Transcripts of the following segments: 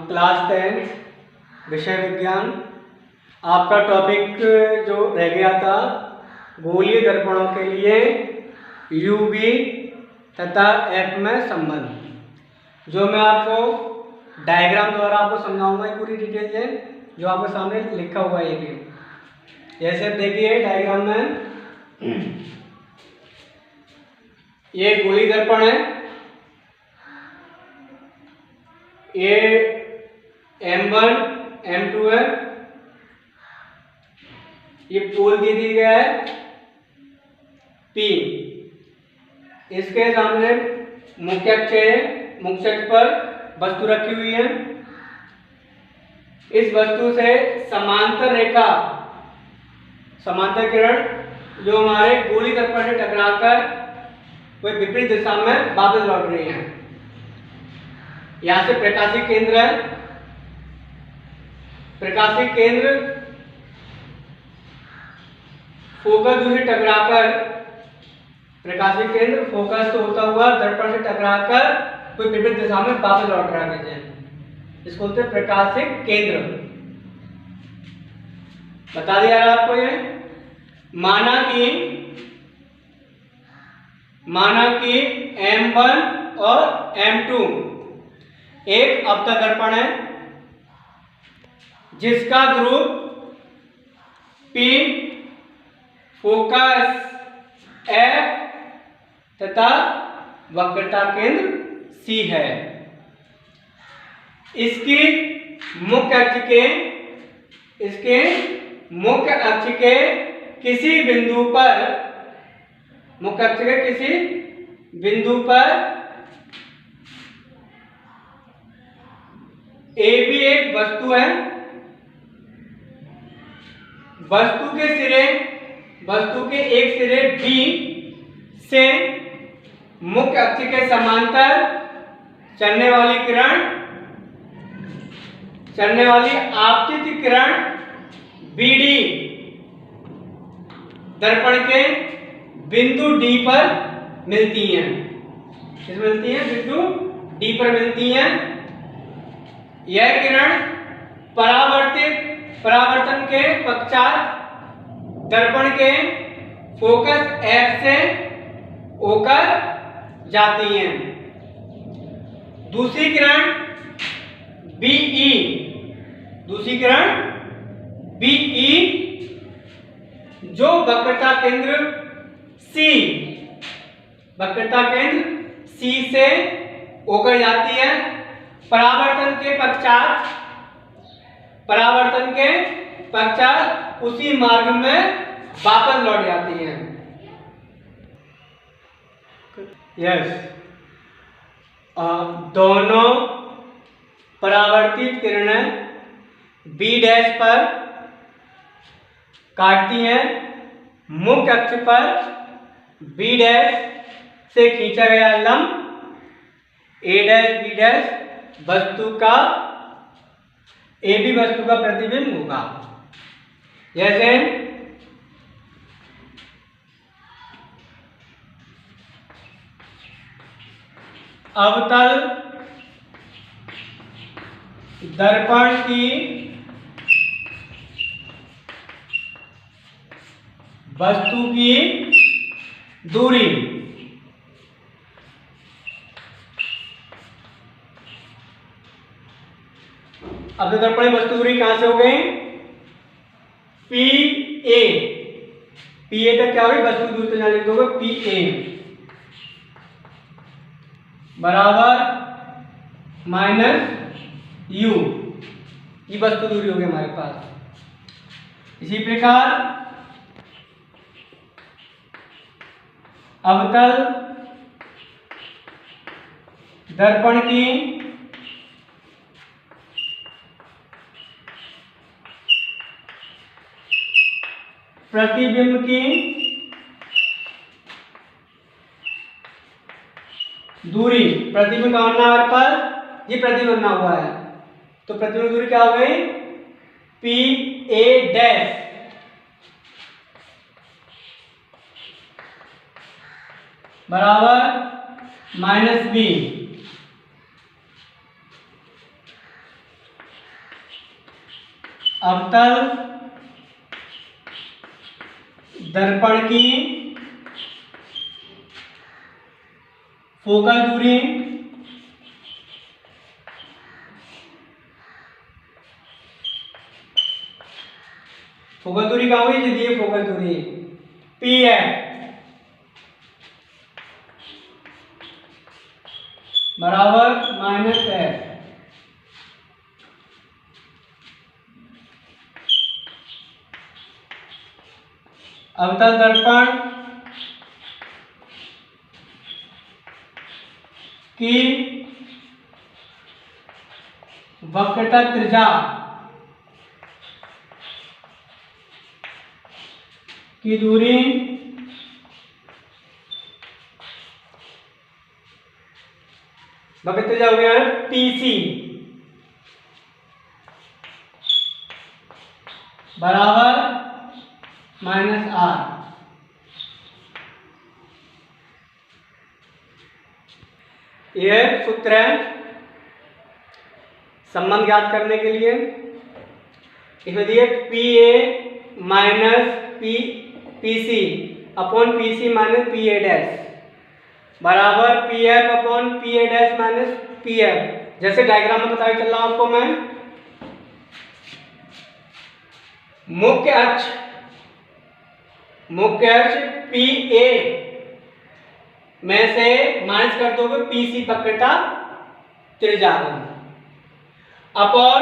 Class 10 विषय विज्ञान। आपका टॉपिक जो रह गया था गोलीय दर्पणों के लिए यूवी तथा एफ में संबंध, जो मैं आपको डायग्राम द्वारा आपको समझाऊंगा पूरी डिटेल से, जो आपके सामने लिखा हुआ है। ये जैसे देखिए डायग्राम में ये गोली दर्पण है, ये M1 M2 है, ये पोल दे दिया गया है P, इसके सामने मुख्य अक्ष है, मुख्य अक्ष पर वस्तु रखी हुई है। इस वस्तु से समांतर रेखा, समांतर किरण जो हमारे गोली दर्पण से टकराकर कोई विपरीत दिशा में वापस लौट रही है। यहां से प्रकाशिक केंद्र है, प्रकाशिक केंद्र फोकस से टकराकर, प्रकाशिक केंद्र फोकस तो होता हुआ दर्पण से टकराकर कोई विपरीत दिशा में वापस लौट रहा है, इसको बोलते हैं प्रकाशिक केंद्र। बता दिया आपको ये। माना कि M1 और M2 एक अवतल दर्पण है जिसका ध्रुव P, फोकस F तथा वक्रता केंद्र C है। इसके मुख्य अक्ष के किसी बिंदु पर, मुख्य अक्ष के किसी बिंदु पर A भी एक वस्तु है। वस्तु के एक सिरे B से मुख्य अक्ष के समांतर चलने वाली आपतित किरण BD दर्पण के बिंदु D पर मिलती हैं। बिंदु D पर मिलती हैं। यह किरण परावर्तन के पश्चात दर्पण के फोकस F से होकर जाती हैं। दूसरी किरण BE जो वक्रता केंद्र C से होकर जाती है, परावर्तन के पश्चात उसी मार्ग में वापस लौट जाती है। दोनों परावर्तित किरणें B' पर काटती हैं। मुख्य अक्ष पर B' से खींचा गया लंब A' B' वस्तु का प्रतिबिंब होगा। जैसे अवतल दर्पण की वस्तु की दूरी अब दर्पण वस्तु दूरी कहां से हो गई? PA तक क्या होगी? वस्तु दूरी तो लिख दोगे PA बराबर -U, ये वस्तु दूरी हो गई हमारे पास। इसी प्रकार अवतल दर्पण की प्रतिबिंब की दूरी, प्रतिबिंब का बनना हमारे पास, ये प्रतिबिंब बना हुआ है, तो प्रतिबिंब दूरी क्या हो गई? PA' बराबर -B। अवतल दर्पण की फोकल दूरी कहाँ हुई? जी दी फोकल दूरी पी है बराबर माइनस है। अवतल दर्पण की वक्रता त्रिज्या की दूरी वक्र त्रिज्या हो गया पीसी बराबर माइनस आर। यह सूत्र है संबंध ज्ञात करने के लिए। इसमें दिए P A minus P C upon P C minus P A dash बराबर P F upon P A dash minus P F. जैसे डायग्राम में बताया चल रहा हूं आपको मैं, मुख्य अक्ष पी ए में से माइनस कर दोगे पी सी वक्रता त्रिज्या अपॉन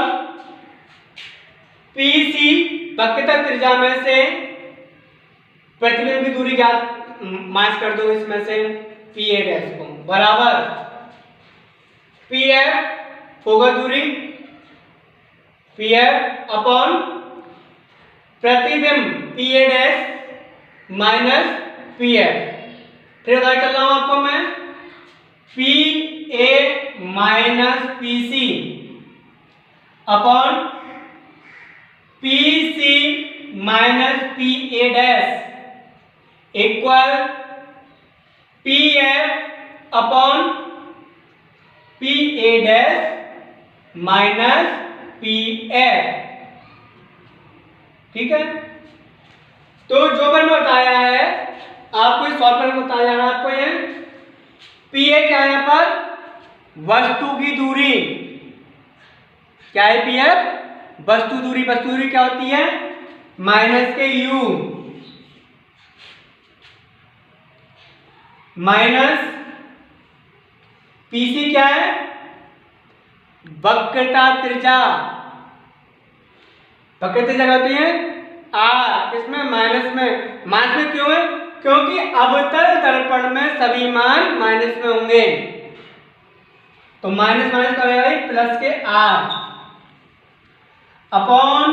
पी सी वक्रता त्रिज्या में से प्रतिबिंब की दूरी ज्ञात माइनस कर दो इसमें से पी ए डैश को बराबर पी एफ फोकल दूरी पी एफ अपॉन प्रतिबिंब P A dash minus P F. फिर बताया चल रहा हूं आपको मैं P A minus P C upon P C minus P A dash equal P F upon P A dash minus P F. ठीक है, तो जो मैंने बताया है आपको सॉल्व करके बताया जा रहा है आपको ये पी ए क्या है यहाँ पर वस्तु की दूरी क्या है पी एफ वस्तु दूरी क्या होती है माइनस के यू माइनस पीसी क्या है वक्रता त्रिज्या क्या होती है आर किसमें माइनस में क्यों है क्योंकि अवतल दर्पण में सभी मान माइनस में होंगे तो माइनस का हो जाएगा प्लस के आर अपॉन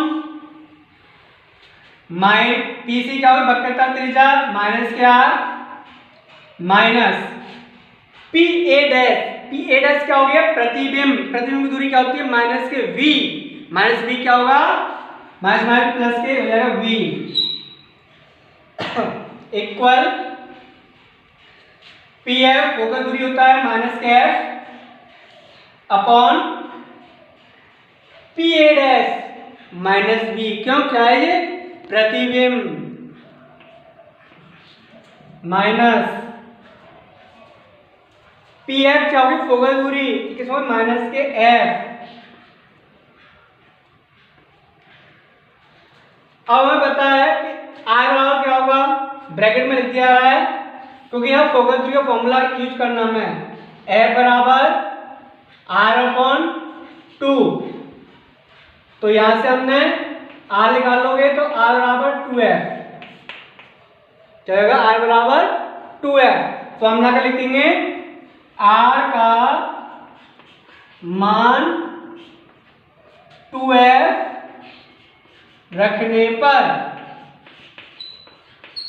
पीसी क्या होगी वक्रता त्रिज्या माइनस के R minus P A dash क्या हो गया प्रतिबिंब की दूरी क्या होती है माइनस के वी क्या होगा माइनस प्लस के हो जाएगा V equal P F focal दूरी होता है माइनस के F upon P A dash minus V क्यों क्या है ये प्रतिबिंब माइनस पी एफ क्या होगी फोकल दूरी किस होगी माइनस के एफ। अब हमें पता है कि आर बराबर क्या होगा ब्रैकेट में लिख दिया रहा है क्योंकि यहाँ फोकल दूरी का फॉर्मूला यूज करना है एफ बराबर आर अपॉन 2 तो यहां से हमने आर निकालोगे तो आर बराबर 2f चलेगा आर बराबर 2f फॉर्मूला का लिखेंगे आर का मान 2f रखने पर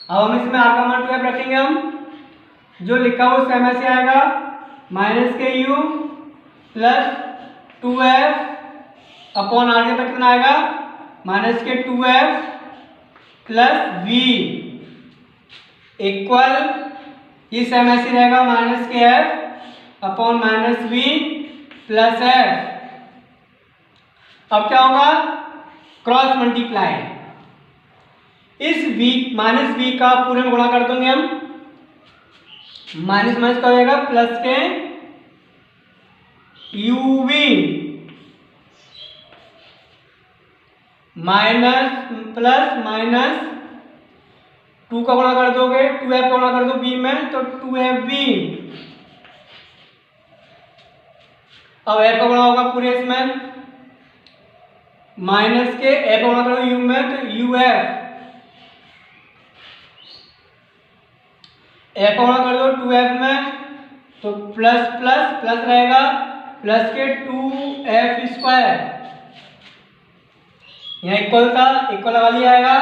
अब हम इसमें आर का मान 2f रखेंगे हम जो लिखा हुआ उसमें से आएगा माइनस के you plus 2f upon are के कितना आएगा माइनस के 2f प्लस v इक्वल इस ऐसे रहेगा माइनस के f upon minus v plus f। अब क्या होगा क्रॉस मल्टीप्लाई, इस v माइनस v का पूरे में गुणा कर देंगे हम, माइनस माइनस का हो जाएगा प्लस के uv माइनस प्लस माइनस 2 का गुणा कर दोगे, 2f का गुणा कर दो b में तो 2fb, अब f का गुणा होगा पूरे इसमें, माइनस के f का गुणा करो u में तो uf, f का गुणा कर दो 2f में तो प्लस प्लस प्लस रहेगा, प्लस के 2f स्क्वायर, यहाँ इक्वल था, इक्वल लगा लिया आएगा,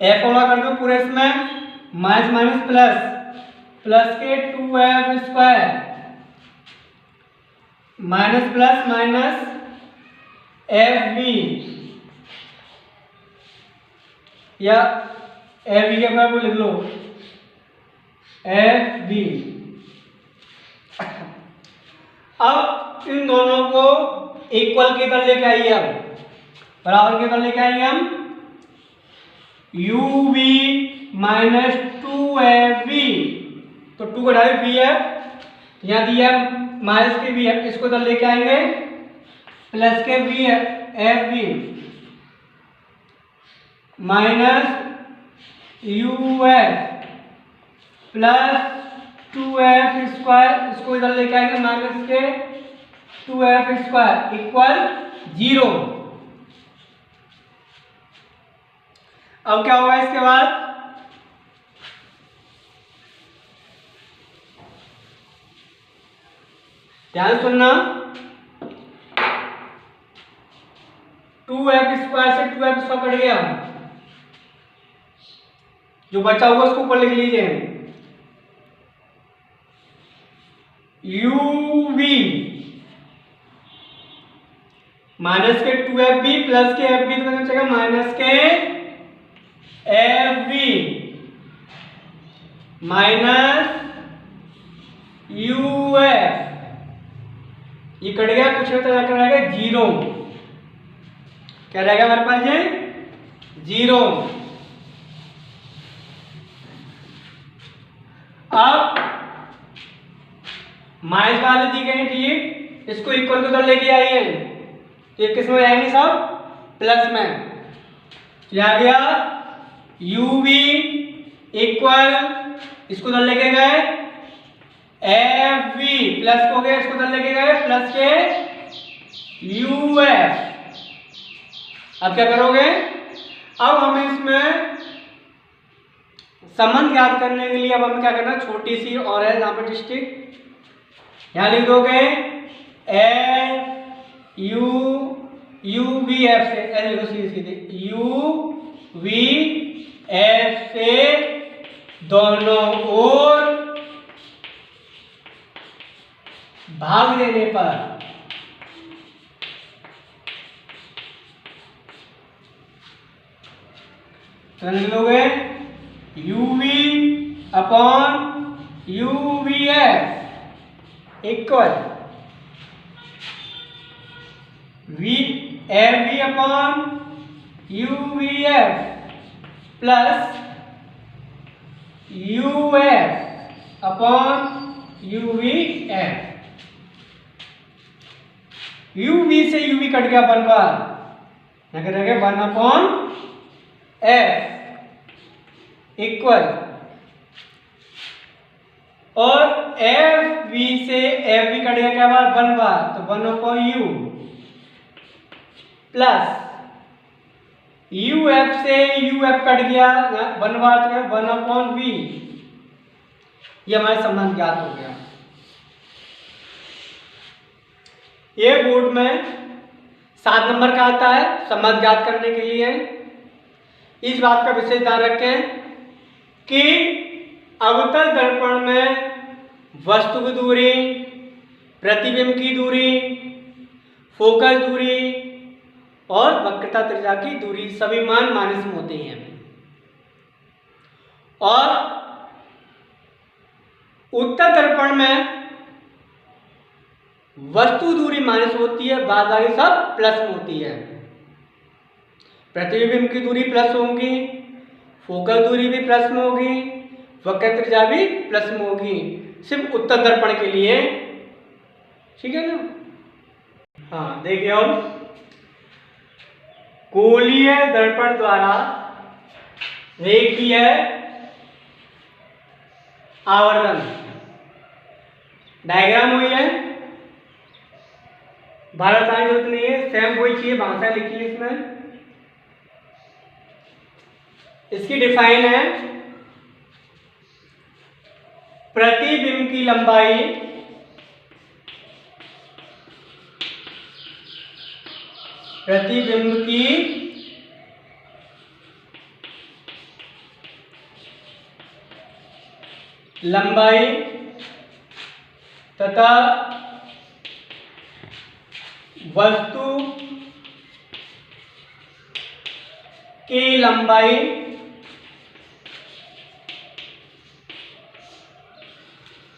f का गुणा कर दो पूरे इसमें, माइनस माइनस प्लस, प्लस के 2f square, minus plus minus F B, या एफ बी के बारे में लिख लो एफ बी। अब इन दोनों को इक्वल की तरह लेके आइए, अब बराबर की तरह लेके आइए हम, यू बी माइनस 2fb, तो 2 को ढाई बी है, यहाँ दिया माइनस के बी है, इसको इधर लेके आएंगे, प्लस के बी है F B minus U F plus 2f square, इसको इधर लेके आएंगे माइनस के 2f स्क्वायर इक्वल 0। अब क्या होगा इसके बाद, ध्यान सुनना, 2f स्क्वायर से 2f स्क्वायर कट गया, जो बचा हुआ उसको ऊपर लिख लीजिए, uv माइनस के 2fb प्लस के fb, तो मतलब चलेगा माइनस के fb माइनस uf, ये कट गया, कुछ नहीं तो जाकर रहेगा 0, क्या रहेगा हमारे पास ये 0। अब माइनस वाले दी गई ठीक, इसको इक्वल को उधर लेके आइए, तो ये किस में आएंगे सब प्लस में, तो आ गया यू वी इक्वल, इसको उधर लेके गए एफ वी प्लस हो गया, इसको उधर लेके गए प्लस के यू एफ। अब क्या करोगे, अब हमें इसमें संबंध याद करने के लिए अब हमें क्या करना, छोटी सी और है यहाँ पे डिस्ट्रिक्ट, यहाँ लिख दोगे एफ यू वी एफ से, ऐसे लिखो सीधे यू वी एफ से दोनों ओर भाग देने पर तो लिख लोगे U V upon U V F equal V F V upon U V F plus U F upon U V F. U V से यू वी कट गया 1 बार, क्या रह गया 1 अपॉन एफ इक्वल, और एफ वी से F V cut गया क्या बार 1 बार, तो 1 upon U plus U F से यू एफ कट गया 1 बार, तो 1 अपॉन वी, ये हमारे संबंध ज्ञात हो गया। ये बोर्ड में 7 नंबर का आता है संबंध ज्ञात करने के लिए। इस बात का विशेष ध्यान रखें कि अवतल दर्पण में वस्तु की दूरी, प्रतिबिंब की दूरी, फोकस दूरी और वक्रता त्रिज्या की दूरी सभी मान माइनस में होते हैं, और उत्तल दर्पण में वस्तु दूरी माइनस होती है, बाद बाकी सब प्लस में होती है। प्रतिबिंब की दूरी प्लस होगी, फोकल दूरी भी प्लस में होगी, वक्र त्रिज्या भी प्लस में होगी, सिर्फ उत्तल दर्पण के लिए। ठीक है ना। हाँ देखिए, अब गोलीय दर्पण द्वारा रेखीय आवर्धन डायग्राम हुई है, भारत आने जरूरत नहीं है, सेम वही चाहिए, भाषा लिखी है इसमें। इसकी डिफाइन है, प्रतिबिंब की लंबाई प्रतिबिंब की लंबाई तथा वस्तु की लंबाई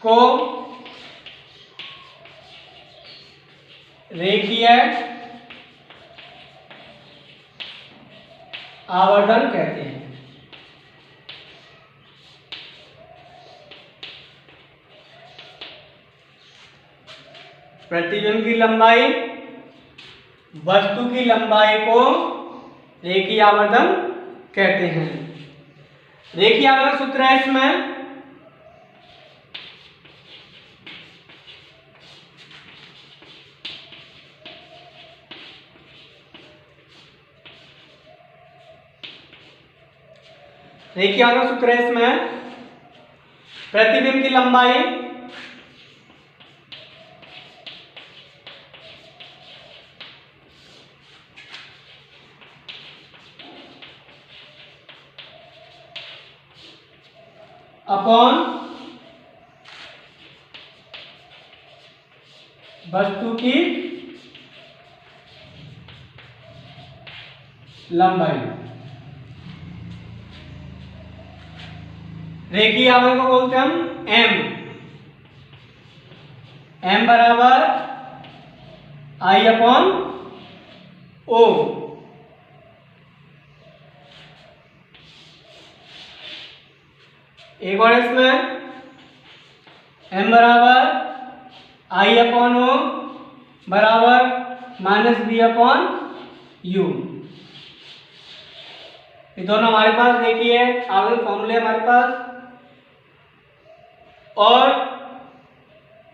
को रेखीय आवर्धन कहते हैं। प्रतिबिंब की लंबाई वस्तु की लंबाई को रेखीय आवर्धन कहते हैं। रेखीय आवर्धन सूत्र है इसमें, रेखीय आवर्धन सूत्र है इसमें, प्रतिबिंब की लंबाई अपॉन वस्तु की लंबाई। रेखीय आवर्धन को बोलते हैं हम एम। एम बराबर आई अपॉन ओ। एक और इसमें एम बराबर आई अपॉन ओ बराबर माइनस बी अपॉन यू। ये दोनों हमारे पास देखिए आवर्धन फॉर्मूले हमारे पास। और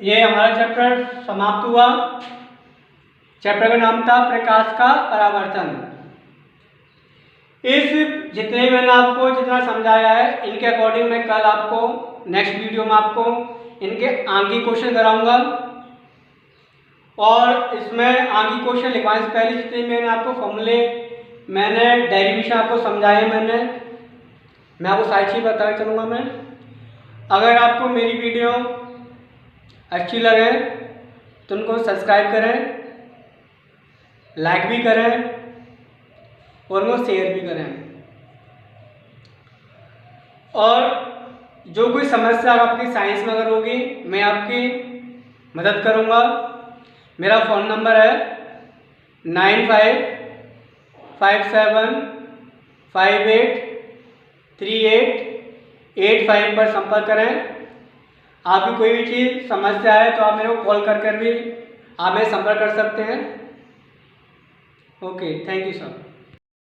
ये हमारा चैप्टर समाप्त हुआ। चैप्टर का नाम था प्रकाश का परावर्तन। इस जितने मैंने आपको जितना समझाया है, इनके अकॉर्डिंग मैं कल आपको नेक्स्ट वीडियो में आपको इनके आगे क्वेश्चन कराऊंगा। और इसमें आगे क्वेश्चन लिखवाने से पहले जितने मैंने आपको फॉर्मूले, मैंने डेरिवेशन आपको समझाए, मैं आपको सारी चीज़ बता चलूँगा मैं। अगर आपको मेरी वीडियो अच्छी लगे तो उनको सब्सक्राइब करें, लाइक भी करें और उनको शेयर भी करें। और जो कोई समस्या आपकी साइंस में अगर होगी, मैं आपकी मदद करूंगा। मेरा फ़ोन नंबर है 9557583885 पर संपर्क करें। आपकी कोई भी चीज़ समस्या है तो आप मेरे को कॉल कर भी आप मेरे संपर्क कर सकते हैं। Okay, thank you sir.